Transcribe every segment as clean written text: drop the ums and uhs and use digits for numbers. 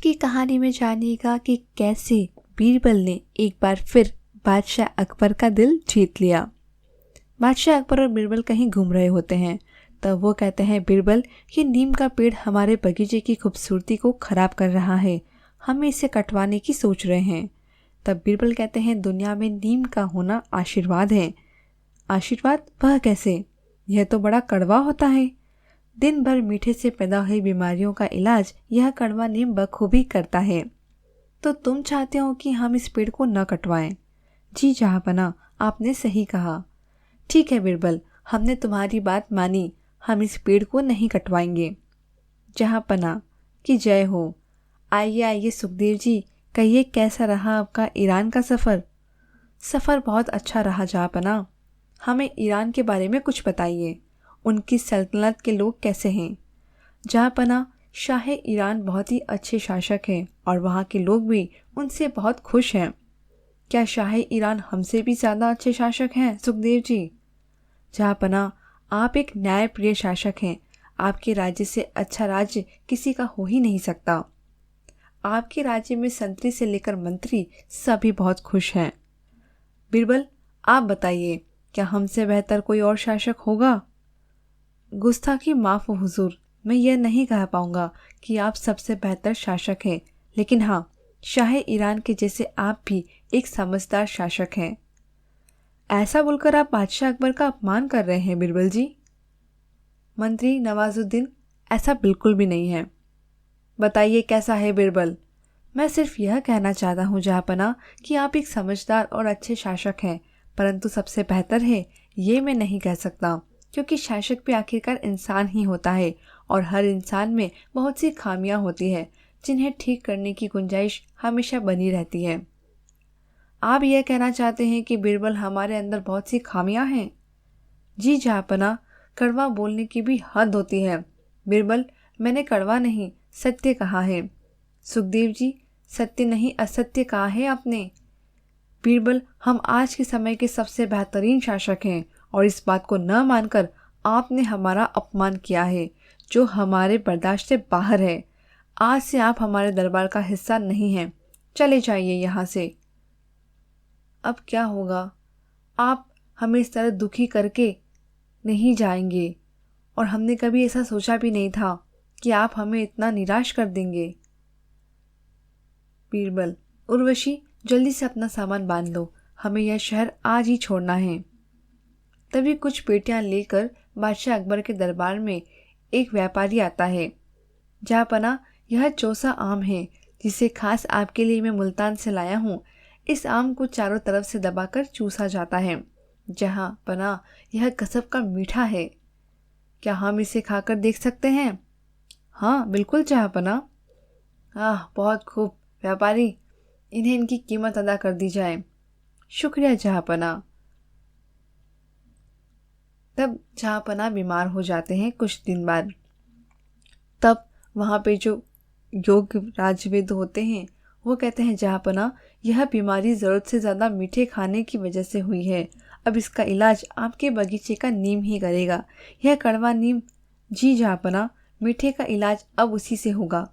की कहानी में जानिएगा कि कैसे बीरबल ने एक बार फिर बादशाह अकबर का दिल जीत लिया। बादशाह अकबर और बीरबल कहीं घूम रहे होते हैं, तब वो कहते हैं, बीरबल, ये नीम का पेड़ हमारे बगीचे की खूबसूरती को खराब कर रहा है, हम इसे कटवाने की सोच रहे हैं। तब बीरबल कहते हैं, दुनिया में नीम का होना आशीर्वाद है। आशीर्वाद? वह कैसे? यह तो बड़ा कड़वा होता है। दिन भर मीठे से पैदा हुई बीमारियों का इलाज यह कड़वा नीम बखूबी करता है। तो तुम चाहते हो कि हम इस पेड़ को न कटवाएं? जी जहाँपनाह, आपने सही कहा। ठीक है बीरबल, हमने तुम्हारी बात मानी, हम इस पेड़ को नहीं कटवाएंगे। जहाँपनाह की जय हो। आइए आइए सुखदेव जी, कहिए कैसा रहा आपका ईरान का सफ़र? सफ़र बहुत अच्छा रहा जहाँपनाह। हमें ईरान के बारे में कुछ बताइए, उनकी सल्तनत के लोग कैसे हैं? जहाँपनाह, शाह ईरान बहुत ही अच्छे शासक हैं और वहाँ के लोग भी उनसे बहुत खुश हैं। क्या शाह ईरान हमसे भी ज़्यादा अच्छे शासक हैं सुखदेव जी? जहाँपनाह, आप एक न्यायप्रिय शासक हैं, आपके राज्य से अच्छा राज्य किसी का हो ही नहीं सकता। आपके राज्य में संतरी से लेकर मंत्री सभी बहुत खुश हैं। बीरबल, आप बताइए, क्या हमसे बेहतर कोई और शासक होगा? गुस्ताखी माफ़ हो हुजूर, मैं यह नहीं कह पाऊंगा कि आप सबसे बेहतर शासक हैं, लेकिन हाँ, शाह ईरान के जैसे आप भी एक समझदार शासक हैं। ऐसा बोलकर आप बादशाह अकबर का अपमान कर रहे हैं बीरबल जी। मंत्री नवाजुद्दीन, ऐसा बिल्कुल भी नहीं है। बताइए कैसा है बीरबल? मैं सिर्फ यह कहना चाहता हूँ जहाँपनाह कि आप एक समझदार और अच्छे शासक हैं, परंतु सबसे बेहतर है ये मैं नहीं कह सकता, क्योंकि शासक भी आखिरकार इंसान ही होता है और हर इंसान में बहुत सी खामियां होती है जिन्हें ठीक करने की गुंजाइश हमेशा बनी रहती है। आप यह कहना चाहते हैं कि बीरबल हमारे अंदर बहुत सी खामियां हैं? जी जहाँपनाह, कड़वा बोलने की भी हद होती है। बीरबल, मैंने कड़वा नहीं, सत्य कहा है। सुखदेव जी, सत्य नहीं असत्य कहा है आपने। बीरबल, हम आज के समय के सबसे बेहतरीन शासक हैं और इस बात को न मानकर आपने हमारा अपमान किया है, जो हमारे बर्दाश्त से बाहर है। आज से आप हमारे दरबार का हिस्सा नहीं हैं, चले जाइए यहाँ से। अब क्या होगा? आप हमें इस तरह दुखी करके नहीं जाएंगे और हमने कभी ऐसा सोचा भी नहीं था कि आप हमें इतना निराश कर देंगे। बीरबल, उर्वशी, जल्दी से अपना सामान बांध लो, हमें यह शहर आज ही छोड़ना है। तभी कुछ पेटियां लेकर बादशाह अकबर के दरबार में एक व्यापारी आता है। जहाँपनाह, यह चौसा आम है जिसे खास आपके लिए मैं मुल्तान से लाया हूँ। इस आम को चारों तरफ से दबाकर चूसा जाता है। जहाँपनाह, यह गजब का मीठा है, क्या हम इसे खाकर देख सकते हैं? हाँ बिल्कुल जहाँपनाह। बहुत खूब व्यापारी, इन्हें इनकी कीमत अदा कर दी जाए। शुक्रिया जहाँपनाह। तब जहाँपनाह बीमार हो जाते हैं कुछ दिन बाद। तब वहाँ पे जो योग राजवेद होते हैं वो कहते हैं, जहाँपनाह, यह बीमारी ज़रूरत से ज़्यादा मीठे खाने की वजह से हुई है। अब इसका इलाज आपके बगीचे का नीम ही करेगा, यह कड़वा नीम। जी जहाँपनाह, मीठे का इलाज अब उसी से होगा।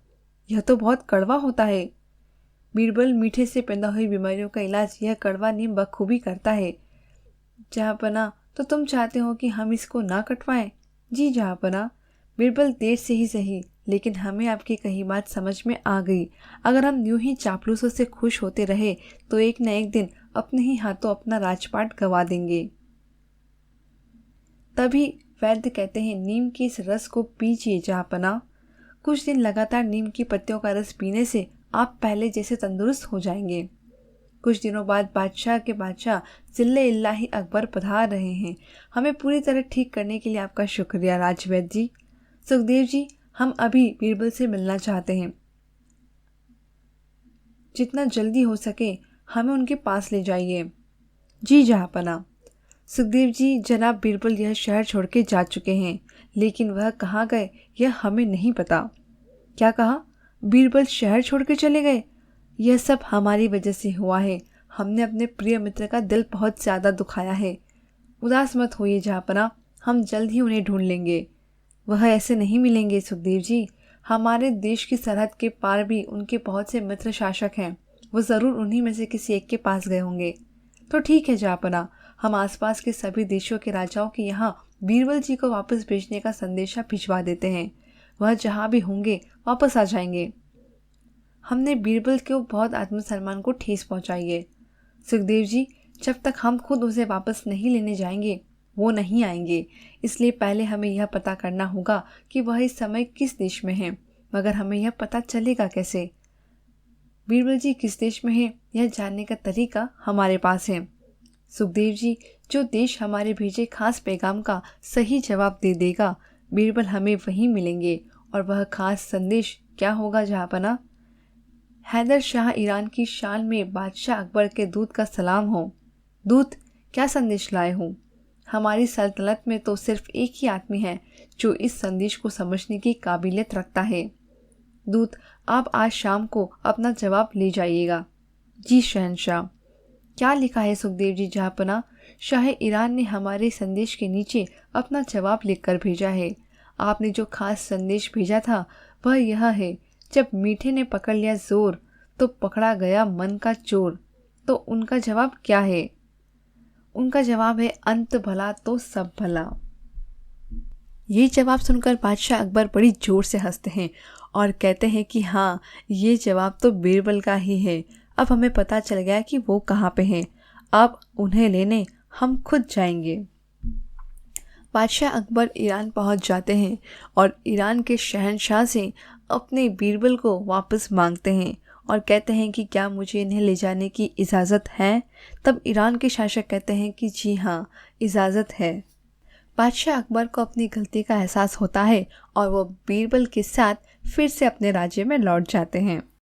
यह तो बहुत कड़वा होता है। बीरबल, मीठे से पैदा हुई बीमारियों का इलाज यह कड़वा नीम बखूबी करता है। जहाँपनाह, तो तुम चाहते हो कि हम इसको ना कटवाएं? जी जहाँपनाह। बीरबल, देर से ही सही, लेकिन हमें आपकी कही बात समझ में आ गई। अगर हम यूं ही चापलूसों से खुश होते रहे तो एक न एक दिन अपने ही हाथों अपना राजपाट गंवा देंगे। तभी वैद्य कहते हैं, नीम के इस रस को पीजिए जहाँपनाह। कुछ दिन लगातार नीम की पत्तियों का रस पीने से आप पहले जैसे तंदुरुस्त हो जाएंगे। कुछ दिनों बाद बादशाह के बादशाह जिल्ले-इल्लाही अकबर पधार रहे हैं। हमें पूरी तरह ठीक करने के लिए आपका शुक्रिया राजवैद्य जी। सुखदेव जी, हम अभी बीरबल से मिलना चाहते हैं। जितना जल्दी हो सके हमें उनके पास ले जाइए। जी जहाँपनाह। सुखदेव जी, जनाब बीरबल यह शहर छोड़ के जा चुके हैं, लेकिन वह कहाँ गए यह हमें नहीं पता। क्या कहा? बीरबल शहर छोड़ के चले गए? यह सब हमारी वजह से हुआ है। हमने अपने प्रिय मित्र का दिल बहुत ज़्यादा दुखाया है। उदास मत होइए जहाँपनाह, हम जल्द ही उन्हें ढूंढ लेंगे। वह ऐसे नहीं मिलेंगे सुखदेव जी, हमारे देश की सरहद के पार भी उनके बहुत से मित्र शासक हैं, वो ज़रूर उन्हीं में से किसी एक के पास गए होंगे। तो ठीक है जहाँपना, हम आसपास के सभी देशों के राजाओं के यहाँ बीरबल जी को वापस भेजने का संदेशा भिजवा देते हैं। वह जहाँ भी होंगे वापस आ जाएंगे। हमने बीरबल के बहुत आत्मसम्मान को ठेस पहुँचाई है। सुखदेव जी, जब तक हम खुद उसे वापस नहीं लेने जाएंगे वो नहीं आएंगे। इसलिए पहले हमें यह पता करना होगा कि वह इस समय किस देश में है। मगर हमें यह पता चलेगा कैसे? बीरबल जी किस देश में है यह जानने का तरीका हमारे पास है। सुखदेव जी, जो देश हमारे भेजे खास पैगाम का सही जवाब दे देगा, बीरबल हमें वहीं मिलेंगे। और वह खास संदेश क्या होगा जहाँपना? हैदर शाह ईरान की शान में बादशाह अकबर के दूत का सलाम हो। दूत, क्या संदेश लाए हो? हमारी सल्तनत में तो सिर्फ एक ही आदमी है जो इस संदेश को समझने की काबिलियत रखता है। दूत, आप आज शाम को अपना जवाब ले जाइएगा। जी शहंशाह। क्या लिखा है सुखदेव जी जहाँपना? शाह ईरान ने हमारे संदेश के नीचे अपना जवाब लिखकर भेजा है। आपने जो खास संदेश भेजा था वह यह है, जब मीठे ने पकड़ लिया जोर तो पकड़ा गया मन का चोर। तो उनका जवाब क्या है? उनका जवाब है, अंत भला तो सब भला। ये जवाब सुनकर बादशाह अकबर बड़ी जोर से हंसते हैं और कहते हैं कि हाँ, ये जवाब तो बीरबल का ही है। अब हमें पता चल गया कि वो कहाँ पे हैं। अब उन्हें लेने हम खुद जाएंगे। बादशाह अकबर ईरान पहुंच जाते हैं और ईरान के शहंशाह से अपने बीरबल को वापस मांगते हैं और कहते हैं कि क्या मुझे इन्हें ले जाने की इजाज़त है? तब ईरान के शासक कहते हैं कि जी हाँ, इजाज़त है। बादशाह अकबर को अपनी गलती का एहसास होता है और वो बीरबल के साथ फिर से अपने राज्य में लौट जाते हैं।